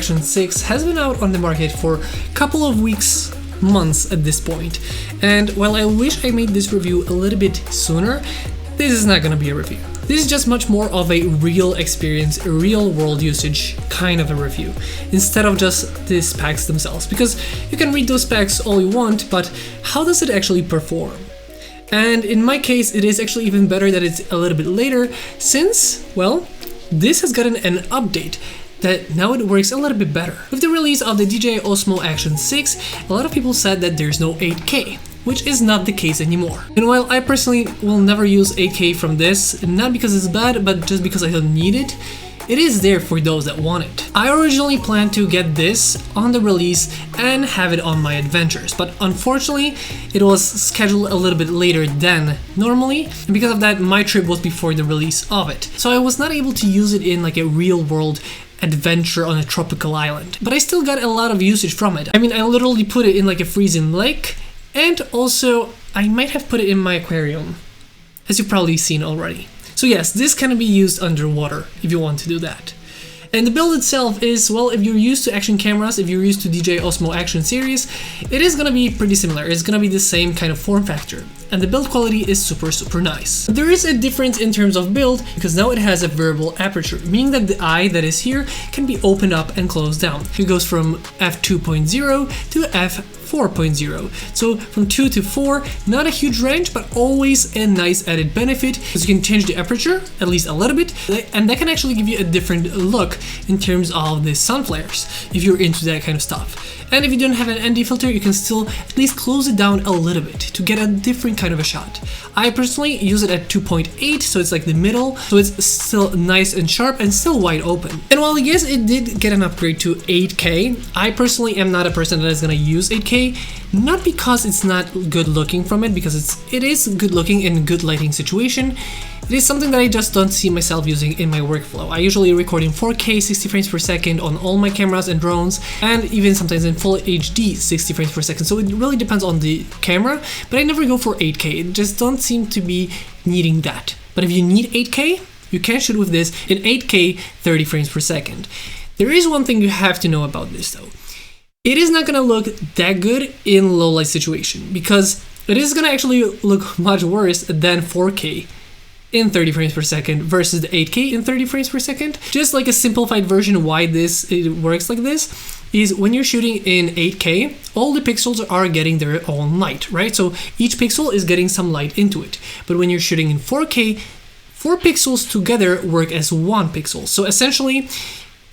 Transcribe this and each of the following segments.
Action 6 has been out on the market for a couple of weeks, months at this point. And while I wish I made this review a little bit sooner, this is not gonna be a review. This is just much more of a real experience, a real world usage kind of a review, instead of just the specs themselves, because you can read those specs all you want, but how does it actually perform? And in my case, it is actually even better that it's a little bit later, since, well, this has gotten an update that now it works a little bit better. With the release of the DJI Osmo Action 6, a lot of people said that there's no 8K, which is not the case anymore. And while I personally will never use 8K from this, not because it's bad, but just because I don't need it, it is there for those that want it. I originally planned to get this on the release and have it on my adventures, but unfortunately it was scheduled a little bit later than normally, and because of that my trip was before the release of it. So I was not able to use it in like a real world adventure on a tropical island. But I still got a lot of usage from it. I mean, I literally put it in like a freezing lake, and also I might have put it in my aquarium, as you've probably seen already. So yes, this can be used underwater if you want to do that. And the build itself is, well, if you're used to action cameras, if you're used to DJI Osmo Action series, it is gonna be pretty similar. It's gonna be the same kind of form factor. And the build quality is super nice. There is a difference in terms of build, because now it has a variable aperture, meaning that the eye that is here can be opened up and closed down. It goes from f2.0 to f4.0. So from 2 to 4, not a huge range, but always a nice added benefit, because you can change the aperture, at least a little bit, and that can actually give you a different look in terms of the sun flares, if you're into that kind of stuff. And if you don't have an ND filter, you can still at least close it down a little bit to get a different kind of a shot. I personally use it at 2.8, so it's like the middle, so it's still nice and sharp and still wide open. And while yes, it did get an upgrade to 8K, I personally am not a person that is gonna use 8K, not because it's not good looking from it, because it is good looking in good lighting situation. It is something that I just don't see myself using in my workflow. I usually record in 4K 60 frames per second on all my cameras and drones, and even sometimes in full HD 60 frames per second, so it really depends on the camera, but I never go for 8K, it just don't seem to be needing that. But if you need 8K, you can shoot with this in 8K 30 frames per second. There is one thing you have to know about this though. It is not gonna look that good in low light situation, because it is gonna actually look much worse than 4K in 30 frames per second versus the 8K in 30 frames per second. Just like a simplified version why it works like this is when you're shooting in 8K, all the pixels are getting their own light, right? So each pixel is getting some light into it. But when you're shooting in 4K, 4 pixels together work as 1 pixel. So essentially,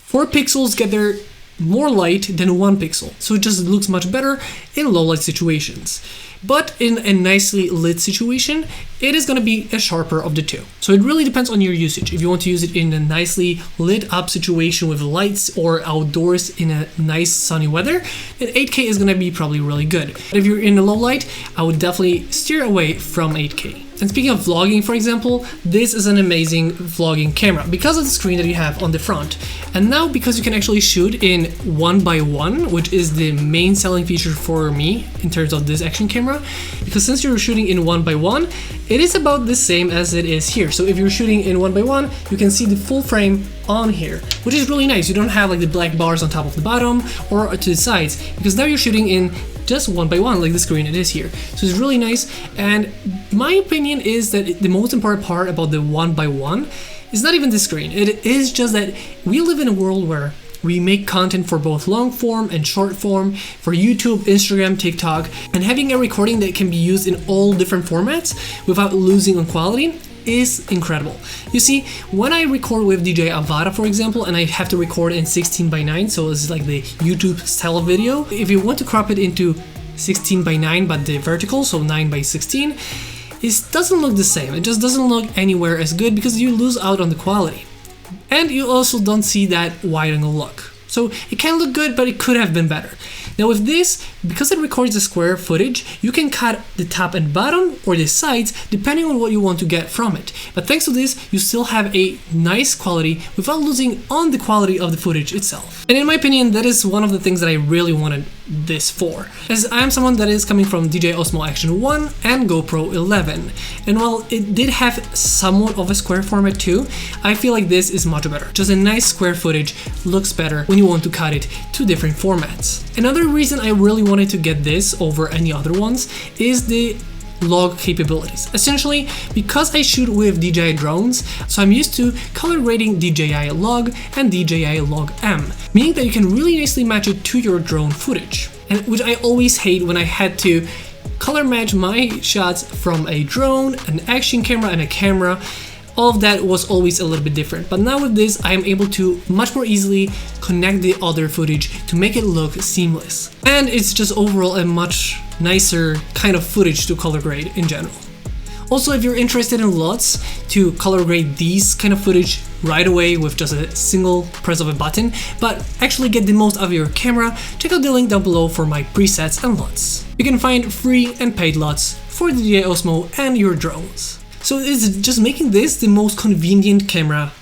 4 pixels get their more light than 1 pixel. So it just looks much better in low light situations. But in a nicely lit situation, it is going to be a sharper of the two. So it really depends on your usage. If you want to use it in a nicely lit up situation with lights or outdoors in a nice sunny weather, then 8K is going to be probably really good. But if you're in a low light, I would definitely steer away from 8K. And speaking of vlogging, for example, this is an amazing vlogging camera because of the screen that you have on the front. And now because you can actually shoot in 1:1, which is the main selling feature for me in terms of this action camera, because since you're shooting in 1:1, it is about the same as it is here. So if you're shooting in 1:1, you can see the full frame on here, which is really nice. You don't have like the black bars on top of the bottom or to the sides, because now you're shooting in just 1:1 like the screen it is here. So it's really nice, and my opinion is that the most important part about the 1:1 is not even the screen. It is just that we live in a world where we make content for both long form and short form, for YouTube, Instagram, TikTok, and having a recording that can be used in all different formats without losing on quality is incredible. You see, when I record with DJI Avata, for example, and I have to record in 16:9, so it's like the YouTube style of video, if you want to crop it into 16:9 but the vertical, so 9:16, it doesn't look the same. It just doesn't look anywhere as good because you lose out on the quality. And you also don't see that wide angle look. So it can look good, but it could have been better. Now with this, because it records the square footage, you can cut the top and bottom or the sides depending on what you want to get from it. But thanks to this, you still have a nice quality without losing on the quality of the footage itself. And in my opinion, that is one of the things that I really wanted this for, as I am someone that is coming from DJI Osmo Action 1 and GoPro 11, and while it did have somewhat of a square format too, I feel like this is much better. Just a nice square footage looks better when you want to cut it to different formats. Another reason I really wanted to get this over any other ones is the log capabilities. Essentially, because I shoot with DJI drones, so I'm used to color grading DJI log and DJI log M, meaning that you can really nicely match it to your drone footage, and which I always hate when I had to color match my shots from a drone, an action camera, and a camera. All of that was always a little bit different, but now with this I am able to much more easily connect the other footage to make it look seamless, and it's just overall a much nicer kind of footage to color grade in general. Also, if you're interested in LUTs to color grade these kind of footage right away with just a single press of a button, but actually get the most out of your camera, check out the link down below for my presets and LUTs. You can find free and paid LUTs for the DJI Osmo and your drones. So it's just making this the most convenient camera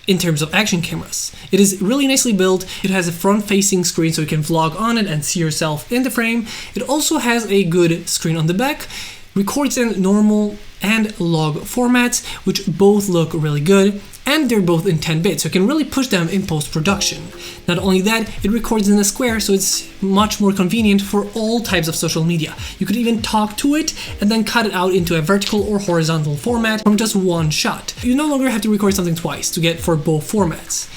in terms of action cameras. It is really nicely built. It has a front-facing screen so you can vlog on it and see yourself in the frame. It also has a good screen on the back, records in normal and log formats, which both look really good, and they're both in 10-bit, so you can really push them in post-production. Not only that, it records in a square, so it's much more convenient for all types of social media. You could even talk to it and then cut it out into a vertical or horizontal format from just one shot. You no longer have to record something twice to get for both formats.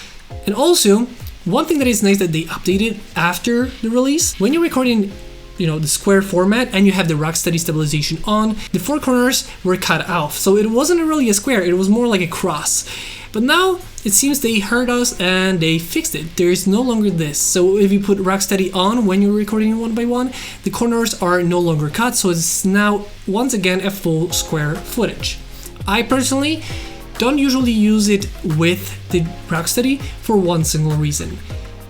And also, one thing that is nice that they updated after the release, when you're recording the square format and you have the Rocksteady stabilization on, the four corners were cut off, so it wasn't really a square, it was more like a cross. But now it seems they heard us and they fixed it. There is no longer this. So if you put Rocksteady on when you're recording one by one, the corners are no longer cut, so it's now once again a full square footage. I personally don't usually use it with the Rocksteady for one single reason.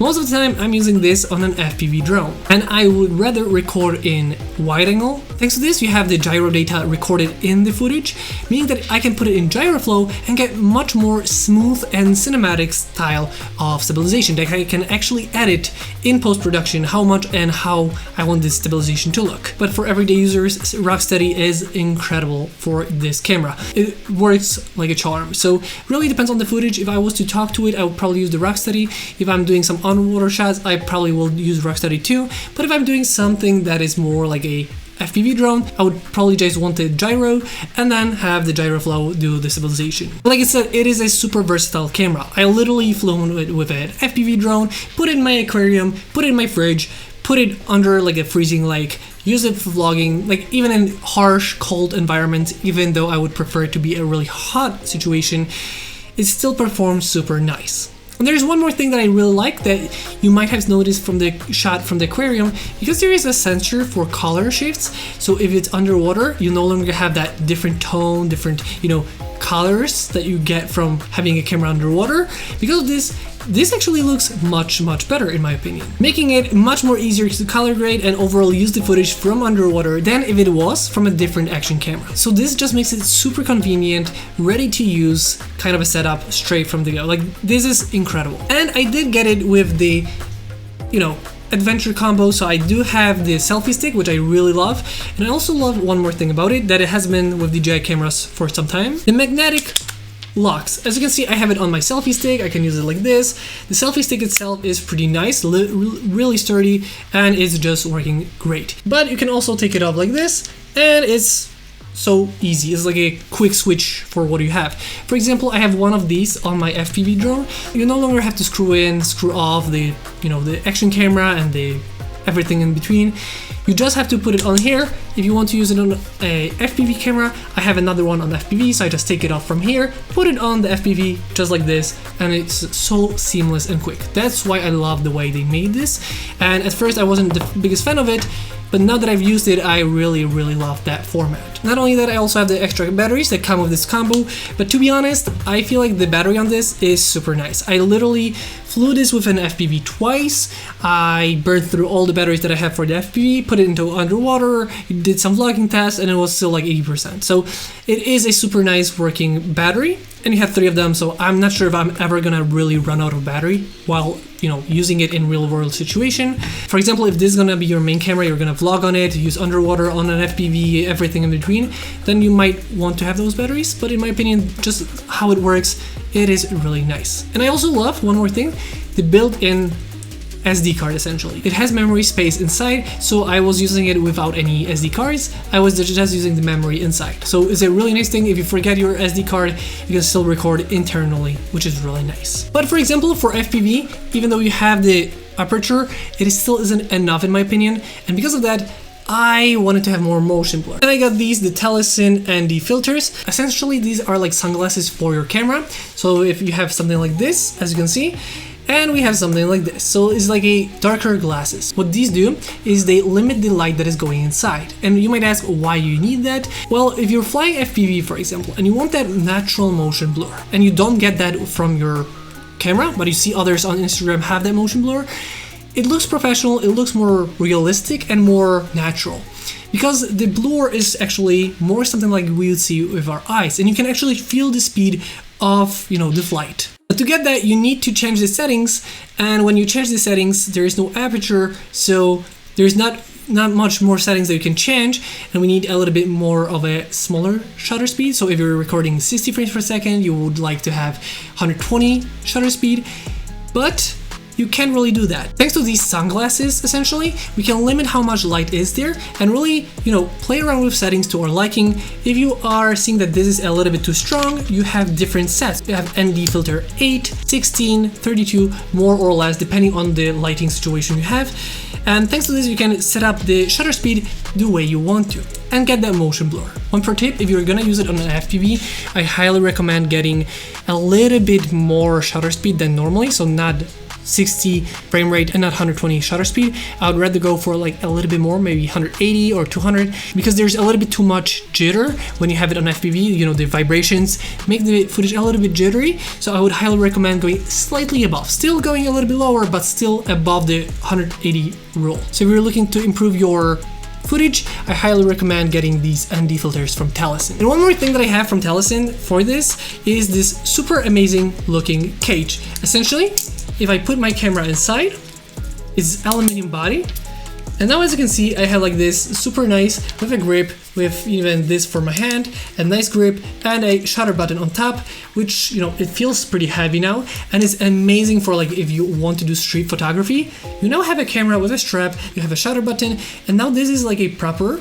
Most of the time I'm using this on an FPV drone, and I would rather record in wide angle. Thanks to this, you have the gyro data recorded in the footage, meaning that I can put it in gyro flow and get much more smooth and cinematic style of stabilization, that I can actually edit in post-production how much and how I want this stabilization to look. But for everyday users, Rocksteady is incredible for this camera. It works like a charm. So really depends on the footage. If I was to talk to it, I would probably use the Rocksteady. If I'm doing some underwater shots, I probably will use Rocksteady too. But if I'm doing something that is more like a FPV drone, I would probably just want the gyro and then have the gyro flow do the stabilization. Like I said, it is a super versatile camera. I literally flew it with an FPV drone, put it in my aquarium, put it in my fridge, put it under like a freezing lake, use it for vlogging, like even in harsh, cold environments, even though I would prefer it to be a really hot situation, it still performs super nice. And there's one more thing that I really like that you might have noticed from the shot from the aquarium, because there is a sensor for color shifts. So if it's underwater, you no longer have that different tone, different, colors that you get from having a camera underwater. Because of this actually looks much better in my opinion, making it much more easier to color grade and overall use the footage from underwater than if it was from a different action camera. So this just makes it super convenient, ready to use kind of a setup straight from the go. Like, this is incredible. And I did get it with the adventure combo, so I do have the selfie stick, which I really love, and I also love one more thing about it, that it has been with DJI cameras for some time: the magnetic locks. As you can see, I have it on my selfie stick. I can use it like this. The selfie stick itself is pretty nice, really sturdy, and it's just working great. But you can also take it off like this, and it's so easy. It's like a quick switch for what you have. For example, I have one of these on my FPV drone. You no longer have to screw in, screw off the the action camera and the everything in between. You just have to put it on here. If you want to use it on a FPV camera, I have another one on FPV, so I just take it off from here, put it on the FPV just like this, and it's so seamless and quick. That's why I love the way they made this. And at first I wasn't the biggest fan of it, but now that I've used it, I really love that format. Not only that, I also have the extra batteries that come with this combo, but to be honest, I feel like the battery on this is super nice. I literally flew this with an FPV twice. I burned through all the batteries that I have for the FPV, put it into underwater, did some vlogging tests, and it was still like 80%. So it is a super nice working battery. and you have 3 of them, so I'm not sure if I'm ever gonna really run out of battery while, you know, using it in real world situation. For example, if this is gonna be your main camera, you're gonna vlog on it, use underwater on an FPV, everything in between, then you might want to have those batteries, but in my opinion, just how it works, it is really nice. And I also love, one more thing, the built-in SD card essentially. It has memory space inside, so I was using it without any SD cards. I was just using the memory inside. So it's a really nice thing. If you forget your SD card, you can still record internally, which is really nice. But for example, for FPV, even though you have the aperture, it still isn't enough in my opinion. And because of that, I wanted to have more motion blur. And I got these, the Telesin ND filters. Essentially, these are like sunglasses for your camera. So if you have something like this, as you can see, and we have something like this, so it's like a darker glasses. What these do is they limit the light that is going inside. And you might ask why you need that. Well, if you're flying FPV, for example, and you want that natural motion blur, and you don't get that from your camera, but you see others on Instagram have that motion blur, it looks professional, it looks more realistic and more natural. Because the blur is actually more something like we would see with our eyes, and you can actually feel the speed of, you know, the flight. But to get that, you need to change the settings, and when you change the settings, there is no aperture, so there's not much more settings that you can change, and we need a little bit more of a smaller shutter speed. So if you're recording 60 frames per second, you would like to have 120 shutter speed, but you can't really do that. Thanks to these sunglasses, essentially, we can limit how much light is there and really, you know, play around with settings to our liking. If you are seeing that this is a little bit too strong, you have different sets. You have ND filter 8, 16, 32, more or less, depending on the lighting situation you have. And thanks to this, you can set up the shutter speed the way you want to and get that motion blur. One pro tip, if you're gonna use it on an FPV, I highly recommend getting a little bit more shutter speed than normally, so not 60 frame rate and not 120 shutter speed. I would rather go for like a little bit more, maybe 180 or 200, because there's a little bit too much jitter when you have it on FPV. You know, the vibrations make the footage a little bit jittery, so I would highly recommend going slightly above, still going a little bit lower, but still above the 180 rule. So if you're looking to improve your footage, I highly recommend getting these ND filters from Telesin. And one more thing that I have from Telesin for this is this super amazing looking cage. Essentially, if I put my camera inside, it's aluminum body, and now as you can see, I have like this super nice with a grip, with even this for my hand, a nice grip and a shutter button on top, which, you know, it feels pretty heavy now, and it's amazing for like if you want to do street photography. You now have a camera with a strap, you have a shutter button, and now this is like a proper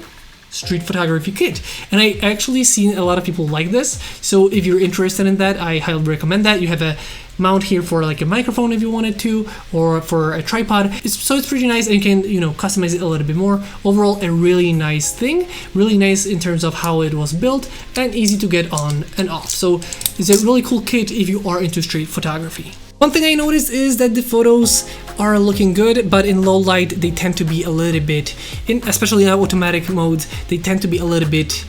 street photography kit. And I actually seen a lot of people like this, so if you're interested in that, I highly recommend that. You have a mount here for like a microphone if you wanted to, or for a tripod. So it's pretty nice, and you can, you know, customize it a little bit more. Overall, a really nice thing, really nice in terms of how it was built, and easy to get on and off. So it's a really cool kit if you are into street photography. One thing I noticed is that the photos are looking good, but in low light they tend to be a little bit, especially in automatic modes, they tend to be a little bit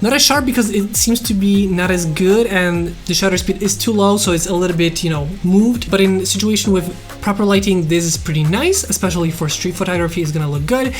not as sharp because it seems to be not as good and the shutter speed is too low, so it's a little bit, you know, moved. But in a situation with proper lighting, this is pretty nice, especially for street photography, it's gonna look good.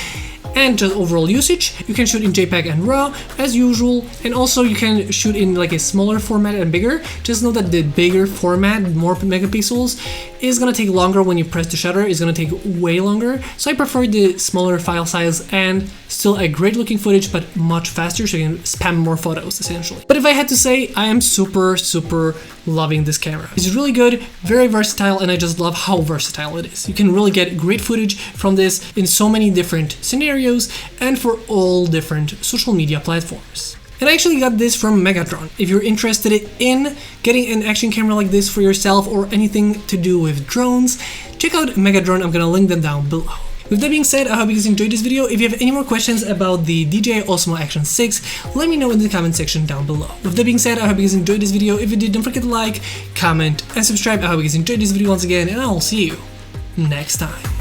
And just overall usage, you can shoot in JPEG and RAW as usual, and also you can shoot in like a smaller format and bigger. Just know that the bigger format, more megapixels, is gonna take longer when you press the shutter. It's gonna take way longer, so I prefer the smaller file size, and still a great looking footage, but much faster, so you can spam more photos essentially. But if I had to say, I am super loving this camera. It's really good, very versatile, and I just love how versatile it is. You can really get great footage from this in so many different scenarios and for all different social media platforms. And I actually got this from Megatron. If you're interested in getting an action camera like this for yourself or anything to do with drones, check out Megatron. I'm gonna link them down below. With that being said, I hope you guys enjoyed this video. If you have any more questions about the DJI Osmo Action 6, let me know in the comment section down below. With that being said, I hope you guys enjoyed this video. If you did, don't forget to like, comment, and subscribe. I hope you guys enjoyed this video once again, and I'll see you next time.